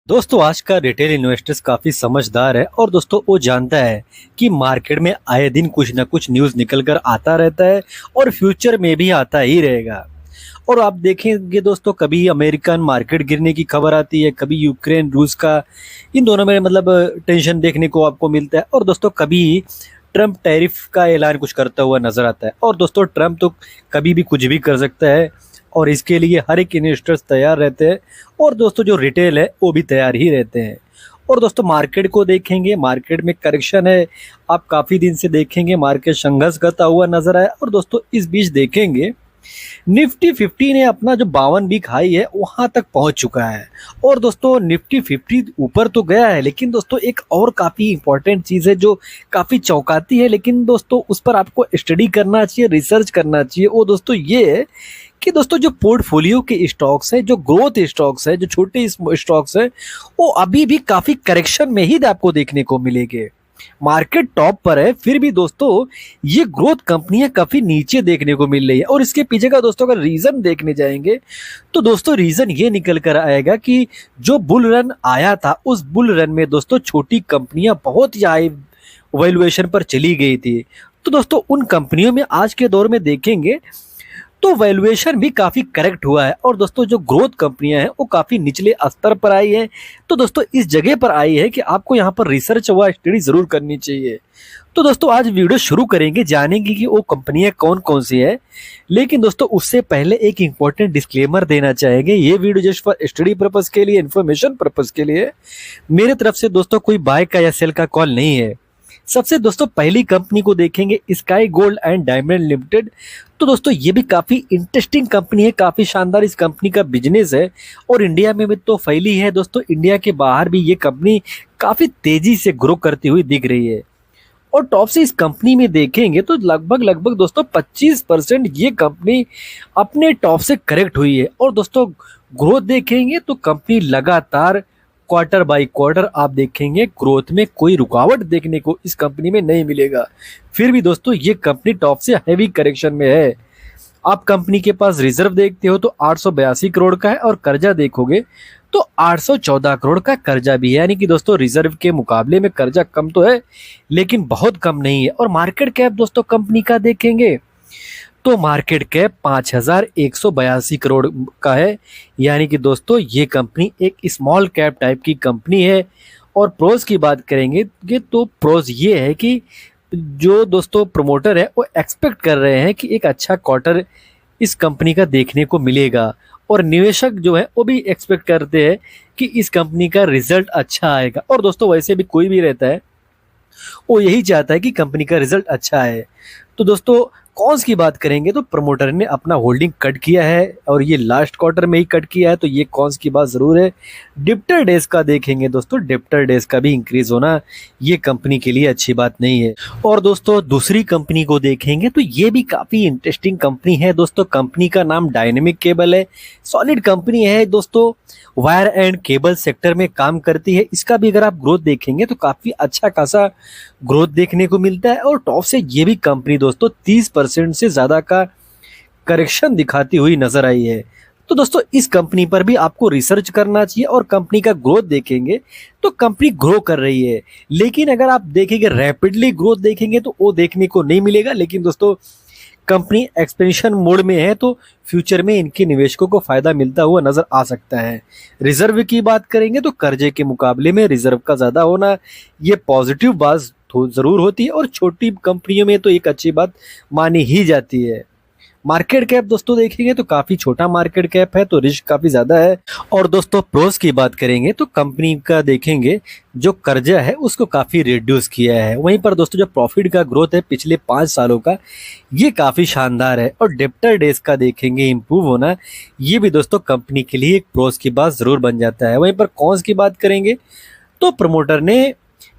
दोस्तों आज का रिटेल इन्वेस्टर्स काफी समझदार है और दोस्तों वो जानता है कि मार्केट में आए दिन कुछ ना कुछ न्यूज़ निकल कर आता रहता है और फ्यूचर में भी आता ही रहेगा। और आप देखेंगे दोस्तों, कभी अमेरिकन मार्केट गिरने की खबर आती है, कभी यूक्रेन रूस का, इन दोनों में टेंशन देखने को आपको मिलता है। और दोस्तों कभी ट्रम्प टैरिफ का ऐलान कुछ करता हुआ नजर आता है। और दोस्तों ट्रम्प तो कभी भी कुछ भी कर सकता है और इसके लिए हर एक इन्वेस्टर्स तैयार रहते हैं और दोस्तों जो रिटेल है वो भी तैयार ही रहते हैं। और दोस्तों मार्केट को देखेंगे, मार्केट में करेक्शन है, आप काफ़ी दिन से देखेंगे मार्केट संघर्ष करता हुआ नजर आया। और दोस्तों इस बीच देखेंगे निफ्टी 50 ने अपना जो 52 वीक हाई है वहां तक पहुंच चुका है। और दोस्तों निफ्टी 50 ऊपर तो गया है, लेकिन दोस्तों एक और काफ़ी इंपॉर्टेंट चीज़ है जो काफ़ी चौंकाती है, लेकिन दोस्तों उस पर आपको स्टडी करना चाहिए, रिसर्च करना चाहिए। वो दोस्तों ये है कि दोस्तों जो पोर्टफोलियो के स्टॉक्स है, जो ग्रोथ स्टॉक्स है, जो छोटे स्टॉक्स है, वो अभी भी काफ़ी करेक्शन में ही आपको देखने को मिलेंगे। मार्केट टॉप पर है, फिर भी दोस्तों ये ग्रोथ कंपनियां काफी नीचे देखने को मिल रही है। और इसके पीछे का दोस्तों अगर रीजन देखने जाएंगे तो दोस्तों रीजन ये निकल कर आएगा कि जो बुल रन आया था उस बुल रन में दोस्तों छोटी कंपनियां बहुत ही हाई वैल्यूएशन पर चली गई थी। तो दोस्तों उन कंपनियों में आज के दौर में देखेंगे तो वैल्यूएशन भी काफ़ी करेक्ट हुआ है। और दोस्तों जो ग्रोथ कंपनियां हैं वो काफ़ी निचले स्तर पर आई हैं। तो दोस्तों इस जगह पर आई है कि आपको यहाँ पर रिसर्च व स्टडी ज़रूर करनी चाहिए। तो दोस्तों आज वीडियो शुरू करेंगे, जानेंगे कि वो कंपनियां कौन कौन सी हैं। लेकिन दोस्तों उससे पहले एक इंपॉर्टेंट डिस्क्लेमर देना चाहेंगे, ये video just for study purpose के लिए, इन्फॉर्मेशन पर्पज़ के लिए, मेरे तरफ से दोस्तों कोई बाय का या सेल का कॉल नहीं है। सबसे दोस्तों पहली कंपनी को देखेंगे sky gold and diamond limited. तो दोस्तों ये भी काफ़ी इंटरेस्टिंग कंपनी है, काफ़ी शानदार इस कंपनी का बिजनेस है और इंडिया में भी तो फैली है दोस्तों, इंडिया के बाहर भी ये कंपनी काफ़ी तेज़ी से ग्रो करती हुई दिख रही है। और टॉप से इस कंपनी में देखेंगे तो लगभग दोस्तों 25% ये कंपनी अपने टॉप से करेक्ट हुई है। और दोस्तों ग्रोथ देखेंगे तो कंपनी लगातार क्वार्टर बाय क्वार्टर आप देखेंगे ग्रोथ में कोई रुकावट देखने को इस कंपनी में नहीं मिलेगा। फिर भी दोस्तों ये कंपनी टॉप से हैवी करेक्शन में है। आप कंपनी के पास रिजर्व देखते हो तो 882 करोड़ का है और कर्जा देखोगे तो 814 करोड़ का कर्जा भी है। यानी कि दोस्तों रिजर्व के मुकाबले में कर्जा कम तो है लेकिन बहुत कम नहीं है। और मार्केट कैप दोस्तों कंपनी का देखेंगे तो मार्केट कैप 5182 करोड़ का है। यानी कि दोस्तों ये कंपनी एक स्मॉल कैप टाइप की कंपनी है। और प्रोज की बात करेंगे तो प्रोज ये है कि जो दोस्तों प्रमोटर है वो एक्सपेक्ट कर रहे हैं कि एक अच्छा क्वार्टर इस कंपनी का देखने को मिलेगा। और निवेशक जो है वो भी एक्सपेक्ट करते हैं कि इस कंपनी का रिजल्ट अच्छा आएगा। और दोस्तों वैसे भी कोई भी रहता है वो यही चाहता है कि कंपनी का रिजल्ट अच्छा है। तो दोस्तों कॉन्स की बात करेंगे तो प्रमोटर ने अपना होल्डिंग कट किया है और ये लास्ट क्वार्टर में ही कट किया है, तो ये कॉन्स की बात ज़रूर है। डिप्टर डेज का देखेंगे दोस्तों, डिप्टर डेज का भी इंक्रीज होना ये कंपनी के लिए अच्छी बात नहीं है। और दोस्तों दूसरी कंपनी को देखेंगे तो ये भी काफ़ी इंटरेस्टिंग कंपनी है दोस्तों। कंपनी का नाम डायनेमिक केबल है, सॉलिड कंपनी है दोस्तों, वायर एंड केबल सेक्टर में काम करती है। इसका भी अगर आप ग्रोथ देखेंगे तो काफ़ी अच्छा खासा ग्रोथ देखने को मिलता है। और टॉप से ये भी कंपनी दोस्तों 30% से ज़्यादा का करेक्शन दिखाती हुई नजर आई है। तो दोस्तों इस कंपनी पर भी आपको रिसर्च करना चाहिए और कंपनी का ग्रोथ देखेंगे तो कंपनी ग्रो कर रही है। लेकिन अगर आप देखेंगे रैपिडली ग्रोथ देखेंगे तो वो देखने को नहीं मिलेगा। लेकिन दोस्तों कंपनी एक्सपेंशन मोड में है तो फ्यूचर में इनके निवेशकों को फायदा मिलता हुआ नजर आ सकता है। रिजर्व की बात करेंगे तो कर्जे के मुकाबले में रिजर्व का ज़्यादा होना ये पॉजिटिव बात ज़रूर होती है और छोटी कंपनियों में तो एक अच्छी बात मानी ही जाती है। मार्केट कैप दोस्तों देखेंगे तो काफ़ी छोटा मार्केट कैप है तो रिस्क काफ़ी ज़्यादा है। और दोस्तों प्रोस की बात करेंगे तो कंपनी का देखेंगे जो कर्जा है उसको काफ़ी रिड्यूस किया है। वहीं पर दोस्तों जो प्रॉफिट का ग्रोथ है पिछले 5 सालों का ये काफ़ी शानदार है। और डेप्टर डेज का देखेंगे इम्प्रूव होना, ये भी दोस्तों कंपनी के लिए एक प्रोस की बात ज़रूर बन जाता है। वहीं पर कॉन्स की बात करेंगे तो प्रमोटर ने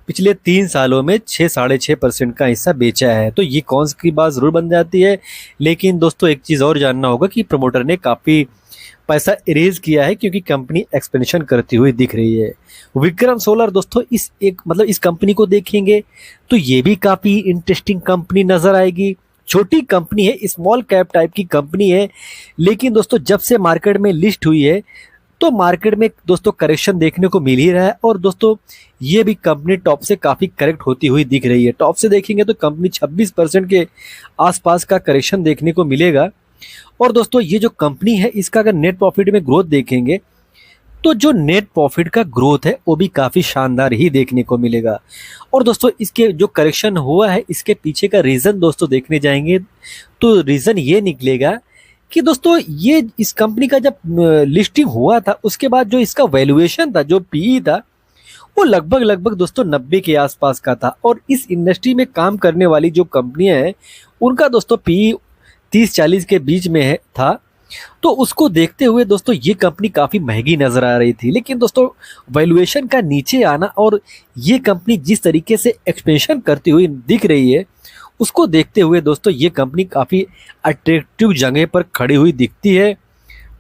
पिछले 3 सालों में 6-6.5% का हिस्सा बेचा है, तो ये कॉन्स की बात ज़रूर बन जाती है। लेकिन दोस्तों एक चीज़ और जानना होगा कि प्रमोटर ने काफ़ी पैसा इरेज किया है क्योंकि कंपनी एक्सपेंशन करती हुई दिख रही है। विक्रम सोलर दोस्तों इस कंपनी को देखेंगे तो ये भी काफ़ी इंटरेस्टिंग कंपनी नज़र आएगी। छोटी कंपनी है, स्मॉल कैप टाइप की कंपनी है, लेकिन दोस्तों जब से मार्केट में लिस्ट हुई है तो मार्केट में दोस्तों करेक्शन देखने को मिल ही रहा है, और दोस्तों ये भी कंपनी टॉप से काफ़ी करेक्ट होती हुई दिख रही है। टॉप से देखेंगे तो कंपनी 26% के आसपास का करेक्शन देखने को मिलेगा। और दोस्तों ये जो कंपनी है इसका अगर नेट प्रॉफिट में ग्रोथ देखेंगे तो जो नेट प्रॉफिट का ग्रोथ है वो भी काफ़ी शानदार ही देखने को मिलेगा। और दोस्तों इसके जो करेक्शन हुआ है इसके पीछे का रीज़न दोस्तों देखने जाएंगे तो रीज़न ये निकलेगा कि दोस्तों ये इस कंपनी का जब लिस्टिंग हुआ था उसके बाद जो इसका वैल्यूएशन था, जो पीई था, वो लगभग लगभग दोस्तों 90 के आसपास का था। और इस इंडस्ट्री में काम करने वाली जो कंपनियां हैं उनका दोस्तों पीई 30-40 के बीच में है था। तो उसको देखते हुए दोस्तों ये कंपनी काफ़ी महंगी नज़र आ रही थी। लेकिन दोस्तों वैल्यूएशन का नीचे आना और ये कंपनी जिस तरीके से एक्सपेंशन करती हुई दिख रही है उसको देखते हुए दोस्तों ये कंपनी काफ़ी अट्रैक्टिव जगह पर खड़ी हुई दिखती है।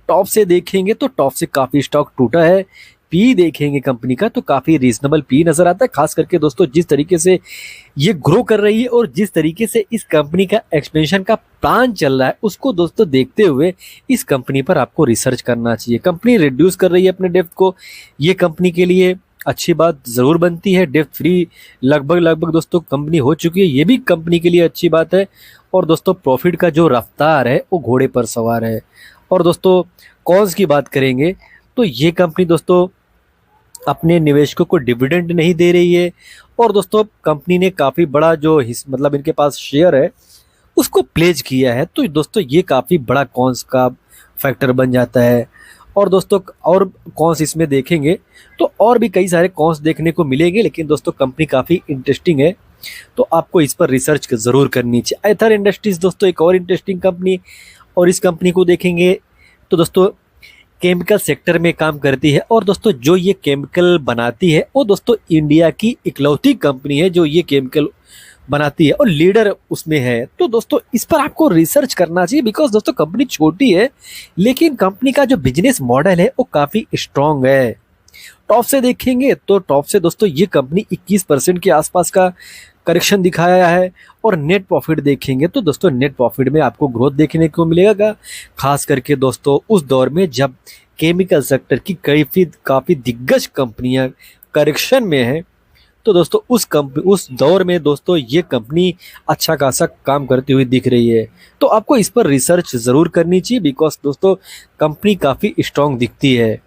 टॉप से देखेंगे तो टॉप से काफ़ी स्टॉक टूटा है। पी देखेंगे कंपनी का तो काफ़ी रीजनेबल पी नज़र आता है, खास करके दोस्तों जिस तरीके से ये ग्रो कर रही है और जिस तरीके से इस कंपनी का एक्सपेंशन का प्लान चल रहा है उसको दोस्तों देखते हुए इस कंपनी पर आपको रिसर्च करना चाहिए। कंपनी रिड्यूस कर रही है अपने डेप्थ को, ये कंपनी के लिए अच्छी बात ज़रूर बनती है। डेप्थ फ्री लगभग लगभग दोस्तों कंपनी हो चुकी है, ये भी कंपनी के लिए अच्छी बात है। और दोस्तों प्रॉफिट का जो रफ्तार है वो घोड़े पर सवार है। और दोस्तों कॉन्स की बात करेंगे तो ये कंपनी दोस्तों अपने निवेशकों को डिविडेंड नहीं दे रही है। और दोस्तों कंपनी ने काफ़ी बड़ा जो मतलब इनके पास शेयर है उसको प्लेज किया है, तो दोस्तों ये काफ़ी बड़ा कॉन्स का फैक्टर बन जाता है। और दोस्तों और कॉन्स इसमें देखेंगे तो और भी कई सारे कॉन्स देखने को मिलेंगे, लेकिन दोस्तों कंपनी काफ़ी इंटरेस्टिंग है तो आपको इस पर रिसर्च ज़रूर करनी चाहिए। एथर इंडस्ट्रीज़ दोस्तों एक और इंटरेस्टिंग कंपनी, और इस कंपनी को देखेंगे तो दोस्तों केमिकल सेक्टर में काम करती है। और दोस्तों जो ये केमिकल बनाती है वो दोस्तों इंडिया की इकलौती कंपनी है जो ये केमिकल बनाती है और लीडर उसमें है। तो दोस्तों इस पर आपको रिसर्च करना चाहिए, बिकॉज दोस्तों कंपनी छोटी है लेकिन कंपनी का जो बिजनेस मॉडल है वो काफ़ी स्ट्रॉन्ग है। टॉप से देखेंगे तो टॉप से दोस्तों ये कंपनी 21% के आसपास का करेक्शन दिखाया है। और नेट प्रॉफिट देखेंगे तो दोस्तों नेट प्रॉफिट में आपको ग्रोथ देखने को मिलेगा, खास करके दोस्तों उस दौर में जब केमिकल सेक्टर की काफ़ी दिग्गज कंपनियां करेक्शन में हैं। तो दोस्तों उस दौर में दोस्तों ये कंपनी अच्छा खासा काम करती हुई दिख रही है, तो आपको इस पर रिसर्च ज़रूर करनी चाहिए, बिकॉज दोस्तों कंपनी काफ़ी स्ट्रॉन्ग दिखती है।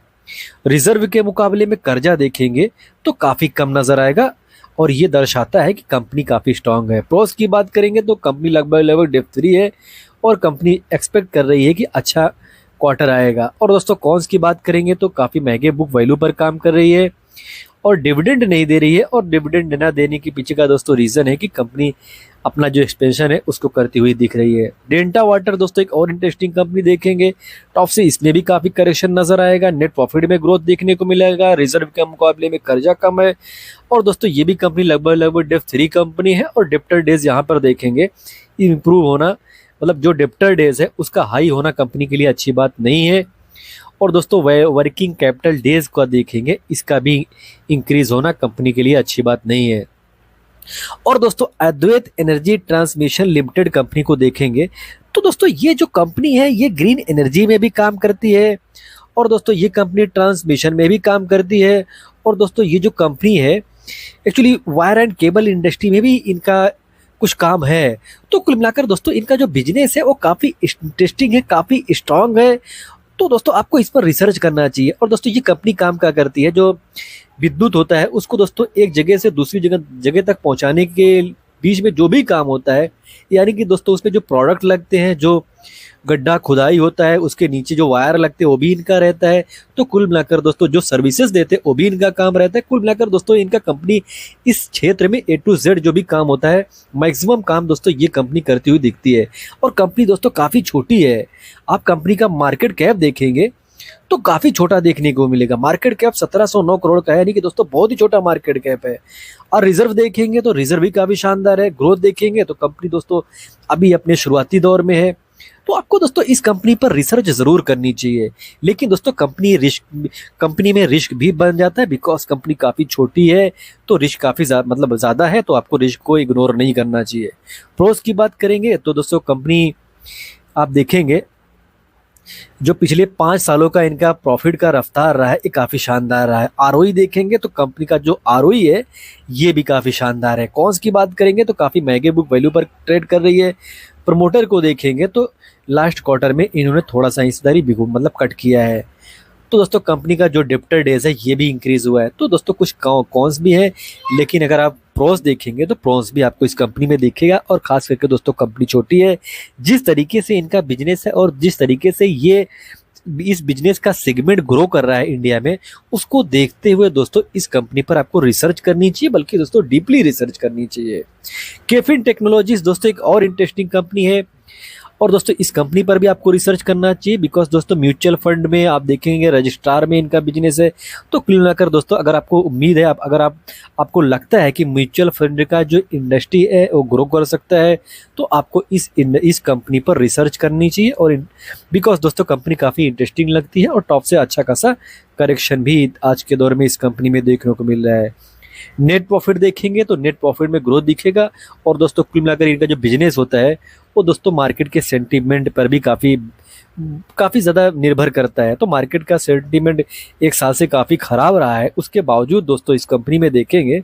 रिजर्व के मुकाबले में कर्जा देखेंगे तो काफ़ी कम नज़र आएगा और ये दर्शाता है कि कंपनी काफ़ी स्ट्रॉन्ग है। प्रोस की बात करेंगे तो कंपनी लगभग डेप्थ फ्री है और कंपनी एक्सपेक्ट कर रही है कि अच्छा क्वार्टर आएगा। और दोस्तों कॉन्स की बात करेंगे तो काफ़ी महंगे बुक वैल्यू पर काम कर रही है और डिविडेंड नहीं दे रही है। और डिविडेंड ना देने के पीछे का दोस्तों रीज़न है कि कंपनी अपना जो एक्सपेंशन है उसको करती हुई दिख रही है। डेल्टा वाटर दोस्तों एक और इंटरेस्टिंग कंपनी देखेंगे, टॉप से इसमें भी काफ़ी करेक्शन नज़र आएगा, नेट प्रॉफिट में ग्रोथ देखने को मिलेगा, रिजर्व के मुकाबले में कर्जा कम है। और दोस्तों ये भी कंपनी लगभग डेप्थ फ्री कंपनी है और डेप्टर डेज यहाँ पर देखेंगे इम्प्रूव होना, मतलब जो डेप्टर डेज है उसका हाई होना कंपनी के लिए अच्छी बात नहीं है। और दोस्तों वर्किंग कैपिटल डेज का देखेंगे, इसका भी इंक्रीज होना कंपनी के लिए अच्छी बात नहीं है। और दोस्तों अद्वैत एनर्जी ट्रांसमिशन लिमिटेड कंपनी को देखेंगे तो दोस्तों ये जो कंपनी है ये ग्रीन एनर्जी में भी काम करती है और दोस्तों ये कंपनी ट्रांसमिशन में भी काम करती है। और दोस्तों ये जो कंपनी है actually wire and cable industry में भी इनका कुछ काम है। तो कुल मिलाकर दोस्तों इनका जो बिजनेस है वो काफ़ी इंटरेस्टिंग है, काफ़ी स्ट्रांग है, तो दोस्तों आपको इस पर रिसर्च करना चाहिए। और दोस्तों ये कंपनी काम क्या करती है, जो विद्युत होता है उसको दोस्तों एक जगह से दूसरी जगह तक पहुंचाने के बीच में जो भी काम होता है, यानी कि दोस्तों उसमें जो प्रोडक्ट लगते हैं, जो गड्ढा खुदाई होता है उसके नीचे जो वायर लगते हैं वो भी इनका रहता है। तो कुल मिलाकर दोस्तों जो सर्विसेज देते हैं वो भी इनका काम रहता है। कुल मिलाकर दोस्तों इनका कंपनी इस क्षेत्र में A to Z जो भी काम होता है मैक्सिमम काम दोस्तों ये कंपनी करती हुई दिखती है। और कंपनी दोस्तों काफ़ी छोटी है, आप कंपनी का मार्केट कैप देखेंगे तो काफ़ी छोटा देखने को मिलेगा। मार्केट कैप 1709 करोड़ का है, यानी कि दोस्तों बहुत ही छोटा मार्केट कैप है। और रिजर्व देखेंगे तो रिजर्व भी काफ़ी शानदार है। ग्रोथ देखेंगे तो कंपनी दोस्तों अभी अपने शुरुआती दौर में है, तो आपको दोस्तों इस कंपनी पर रिसर्च ज़रूर करनी चाहिए। लेकिन दोस्तों कंपनी में रिस्क भी बन जाता है, बिकॉज कंपनी काफ़ी छोटी है तो रिस्क काफ़ी ज़्यादा है, तो आपको रिस्क को इग्नोर नहीं करना चाहिए। प्रोस की बात करेंगे तो दोस्तों कंपनी आप देखेंगे जो पिछले 5 सालों का इनका प्रॉफिट का रफ्तार रहा है, ये काफ़ी शानदार रहा है। आरओई देखेंगे तो कंपनी का जो आरओई है, ये भी काफ़ी शानदार है। कॉन्स की बात करेंगे तो काफ़ी महंगे बुक वैल्यू पर ट्रेड कर रही है। प्रमोटर को देखेंगे तो लास्ट क्वार्टर में इन्होंने थोड़ा-सा हिस्सेदारी मतलब कट किया है। तो दोस्तों कंपनी का जो डेब्टर डेज है, ये भी इंक्रीज़ हुआ है। तो दोस्तों कुछ कॉन्स भी हैं, लेकिन अगर आप प्रोस देखेंगे तो प्रोस भी आपको इस कंपनी में दिखेगा। और ख़ास करके दोस्तों कंपनी छोटी है, जिस तरीके से इनका बिजनेस है और जिस तरीके से ये इस बिजनेस का सेगमेंट ग्रो कर रहा है इंडिया में, उसको देखते हुए दोस्तों इस कंपनी पर आपको रिसर्च करनी चाहिए, बल्कि दोस्तों डीपली रिसर्च करनी चाहिए। केफिन टेक्नोलॉजीज दोस्तों एक और इंटरेस्टिंग कंपनी है, और दोस्तों इस कंपनी पर भी आपको रिसर्च करना चाहिए, बिकॉज दोस्तों म्यूचुअल फंड में आप देखेंगे, रजिस्ट्रार में इनका बिजनेस है। तो कुल मिलाकर दोस्तों अगर आपको उम्मीद है, अगर आपको लगता है कि म्यूचुअल फंड का जो इंडस्ट्री है वो ग्रो कर सकता है, तो आपको इस कंपनी पर रिसर्च करनी चाहिए। और बिकॉज दोस्तों कंपनी काफ़ी इंटरेस्टिंग लगती है और टॉप से अच्छा खासा करेक्शन भी आज के दौर में इस कंपनी में देखने को मिल रहा है। नेट प्रॉफिट देखेंगे तो नेट प्रॉफिट में ग्रोथ दिखेगा। और दोस्तों कुल मिलाकर इनका जो बिजनेस होता है वो दोस्तों मार्केट के सेंटीमेंट पर भी काफ़ी ज़्यादा निर्भर करता है। तो मार्केट का सेंटीमेंट एक साल से काफ़ी ख़राब रहा है, उसके बावजूद दोस्तों इस कंपनी में देखेंगे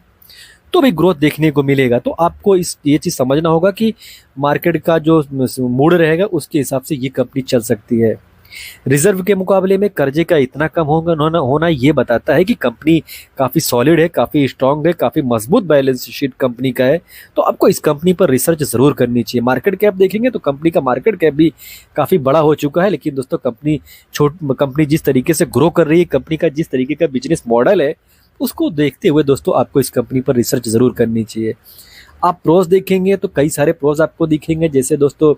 तो भी ग्रोथ देखने को मिलेगा। तो आपको ये चीज़ समझना होगा कि मार्केट का जो मूड रहेगा उसके हिसाब से ये कंपनी चल सकती है। रिजर्व के मुकाबले में कर्जे का इतना कम होना ये बताता है कि कंपनी काफ़ी सॉलिड है, काफ़ी स्ट्रांग है, काफ़ी मजबूत बैलेंस शीट कंपनी का है। तो आपको इस कंपनी पर रिसर्च ज़रूर करनी चाहिए। मार्केट कैप देखेंगे तो कंपनी का मार्केट कैप भी काफ़ी बड़ा हो चुका है, लेकिन दोस्तों कंपनी जिस तरीके से ग्रो कर रही है, कंपनी का जिस तरीके का बिजनेस मॉडल है, उसको देखते हुए दोस्तों आपको इस कंपनी पर रिसर्च ज़रूर करनी चाहिए। आप प्रोस देखेंगे तो कई सारे प्रोस आपको दिखेंगे, जैसे दोस्तों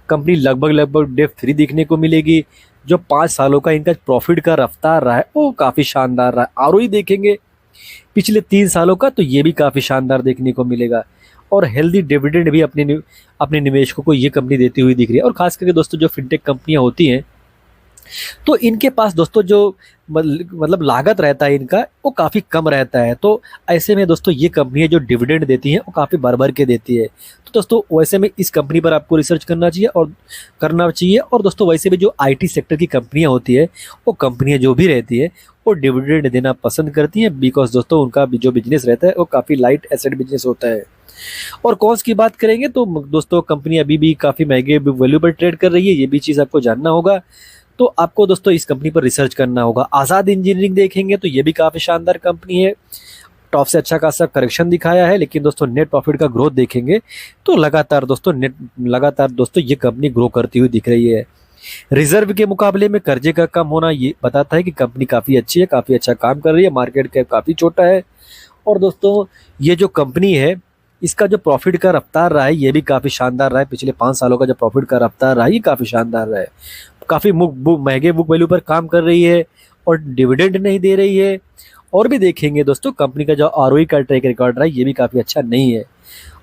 कंपनी लगभग डेफ 3 देखने को मिलेगी। जो 5 सालों का इनका प्रॉफिट का रफ्तार रहा है वो काफ़ी शानदार रहा है। आरओई देखेंगे पिछले 3 सालों का, तो ये भी काफ़ी शानदार देखने को मिलेगा। और हेल्दी डिविडेंड भी अपने निवेशकों को ये कंपनी देती हुई दिख रही है। और खास करके दोस्तों जो फिनटेक कंपनियां होती हैं, तो इनके पास दोस्तों जो मतलब लागत रहता है इनका, वो काफ़ी कम रहता है। तो ऐसे में दोस्तों ये कंपनी जो डिविडेंड देती है वो काफ़ी भर के देती है। तो दोस्तों वैसे में इस कंपनी पर आपको रिसर्च करना चाहिए। और दोस्तों वैसे भी जो आईटी सेक्टर की कंपनियां होती है, वो कंपनियां जो भी रहती है वो डिविडेंड देना पसंद करती हैं, बिकॉज दोस्तों उनका जो बिजनेस रहता है वो काफ़ी लाइट एसेट बिजनेस होता है। और कॉस्ट की बात करेंगे तो दोस्तों कंपनी अभी भी काफ़ी महंगे वैल्यू पर ट्रेड कर रही है, ये भी चीज़ आपको जानना होगा। तो आपको दोस्तों इस कंपनी पर रिसर्च करना होगा। आज़ाद इंजीनियरिंग देखेंगे तो ये भी काफ़ी शानदार कंपनी है, टॉप से अच्छा खासा करेक्शन दिखाया है, लेकिन दोस्तों नेट प्रॉफिट का ग्रोथ देखेंगे तो लगातार दोस्तों ये कंपनी ग्रो करती हुई दिख रही है। रिजर्व के मुकाबले में कर्जे का कम होना ये बताता है कि कंपनी काफ़ी अच्छी है, काफ़ी अच्छा काम कर रही है, मार्केट कैप काफ़ी छोटा है। और दोस्तों ये जो कंपनी है, इसका जो प्रॉफिट का रफ्तार रहा है ये भी काफ़ी शानदार रहा है। पिछले 5 सालों का जो प्रॉफिट का रफ्तार रहा है ये काफ़ी शानदार रहा है। काफ़ी महंगे बुक वैल्यू पर काम कर रही है और डिविडेंड नहीं दे रही है। और भी देखेंगे दोस्तों कंपनी का जो आरओई का ट्रैक रिकॉर्ड रहा है ये भी काफ़ी अच्छा नहीं है।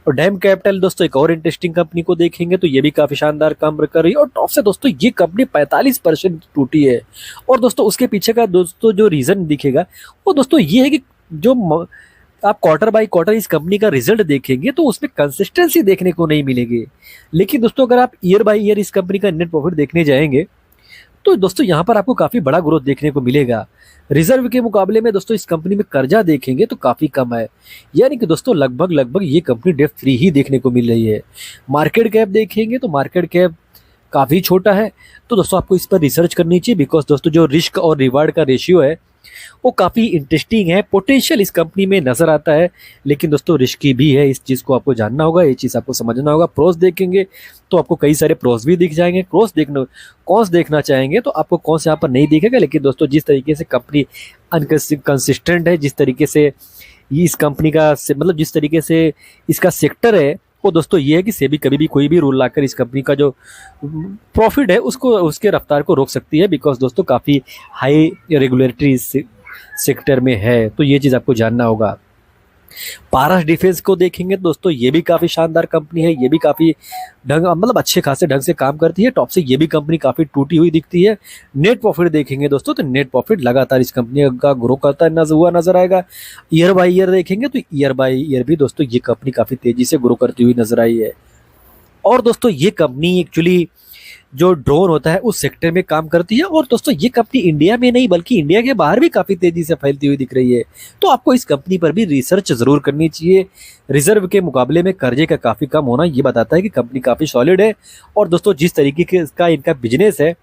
और डैम कैपिटल दोस्तों एक और इंटरेस्टिंग कंपनी को देखेंगे तो ये भी काफ़ी शानदार काम कर रही है। और टॉप से दोस्तों ये कंपनी 45% टूटी है। और दोस्तों उसके पीछे का दोस्तों जो रीज़न दिखेगा वो दोस्तों ये है कि जो आप क्वार्टर बाय क्वार्टर इस कंपनी का रिजल्ट देखेंगे तो उसमें कंसिस्टेंसी देखने को नहीं मिलेगी। लेकिन दोस्तों अगर आप ईयर बाय ईयर इस कंपनी का नेट प्रॉफिट देखने जाएंगे तो दोस्तों यहाँ पर आपको काफ़ी बड़ा ग्रोथ देखने को मिलेगा। रिजर्व के मुकाबले में दोस्तों इस कंपनी में कर्जा देखेंगे तो काफ़ी कम है, यानी कि दोस्तों लगभग ये कंपनी डेट फ्री ही देखने को मिल रही है। मार्केट कैप देखेंगे तो मार्केट कैप काफ़ी छोटा है। तो दोस्तों आपको इस पर रिसर्च करनी चाहिए, बिकॉज दोस्तों जो रिस्क और रिवार्ड का रेशियो है वो काफ़ी इंटरेस्टिंग है। पोटेंशियल इस कंपनी में नज़र आता है, लेकिन दोस्तों रिस्की भी है। इस चीज़ को आपको जानना होगा, ये चीज़ आपको समझना होगा। प्रोस देखेंगे तो आपको कई सारे प्रोस भी दिख जाएंगे। कॉन्स देखना चाहेंगे तो आपको कॉन्स यहाँ पर नहीं दिखेगा। लेकिन दोस्तों जिस तरीके से कंपनी अनकंसिस्टेंट है, जिस तरीके से इस कंपनी का जिस तरीके से इसका सेक्टर है, वो दोस्तों ये है कि सेबी कभी भी कोई भी रूल लाकर इस कंपनी का जो प्रॉफिट है उसके रफ्तार को रोक सकती है, बिकॉज दोस्तों काफ़ी हाई रेगुलेटरी सेक्टर में है। तो ये चीज़ आपको जानना होगा। पारस डिफेंस को देखेंगे दोस्तों ये भी काफ़ी शानदार कंपनी है, ये भी काफ़ी अच्छे खासे ढंग से काम करती है। टॉप से ये भी कंपनी काफ़ी टूटी हुई दिखती है। नेट प्रॉफिट देखेंगे दोस्तों तो नेट प्रॉफिट लगातार इस कंपनी का ग्रो करता नजर आएगा। ईयर बाय ईयर देखेंगे तो ईयर बाय ईयर भी दोस्तों ये कंपनी काफ़ी तेज़ी से ग्रो करती हुई नजर आई है। और दोस्तों ये कंपनी एक्चुअली जो ड्रोन होता है उस सेक्टर में काम करती है। और दोस्तों ये कंपनी इंडिया में नहीं बल्कि इंडिया के बाहर भी काफ़ी तेज़ी से फैलती हुई दिख रही है। तो आपको इस कंपनी पर भी रिसर्च ज़रूर करनी चाहिए। रिजर्व के मुकाबले में कर्जे का काफ़ी कम होना ये बताता है कि कंपनी काफ़ी सॉलिड है। और दोस्तों जिस तरीके के का इनका बिजनेस है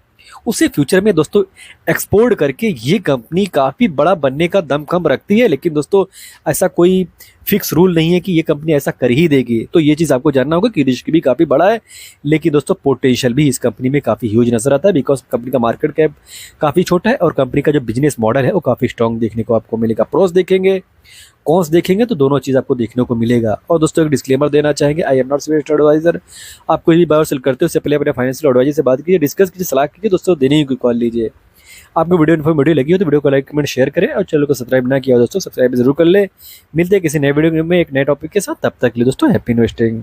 उसे फ्यूचर में दोस्तों एक्सपोर्ट करके ये कंपनी काफ़ी बड़ा बनने का दमखम रखती है। लेकिन दोस्तों ऐसा कोई फिक्स रूल नहीं है कि ये कंपनी ऐसा कर ही देगी। तो ये चीज़ आपको जानना होगा कि रिस्क भी काफ़ी बड़ा है, लेकिन दोस्तों पोटेंशियल भी इस कंपनी में काफ़ी ह्यूज नजर आता है। बिकॉज कंपनी का मार्केट कैप काफ़ी छोटा है और कंपनी का जो बिजनेस मॉडल है वो काफ़ी स्ट्रॉन्ग देखने को आपको मिलेगा। प्रोस देखेंगे, कॉन्स देखेंगे तो दोनों चीज़ आपको देखने को मिलेगा। और दोस्तों एक डिस्क्लेमर देना चाहेंगे, I am not investment advisor. आप कोई भी बाय और सेल करते हो उससे पहले अपने फाइनेंशियल एडवाइजर से बात कीजिए, डिस्कस कीजिए, सलाह कीजिए। दोस्तों देने की कॉल लीजिए। आपको वीडियो इन्फॉर्मेटिव लगी हो तो वीडियो को लाइक कमेंट शेयर करें और चैनल को सब्सक्राइब ना किया हो दोस्तों सब्सक्राइब जरूर कर ले। मिलते हैं किसी नए वीडियो में एक नए टॉपिक के साथ, तब तक के लिए दोस्तों हैप्पी इन्वेस्टिंग।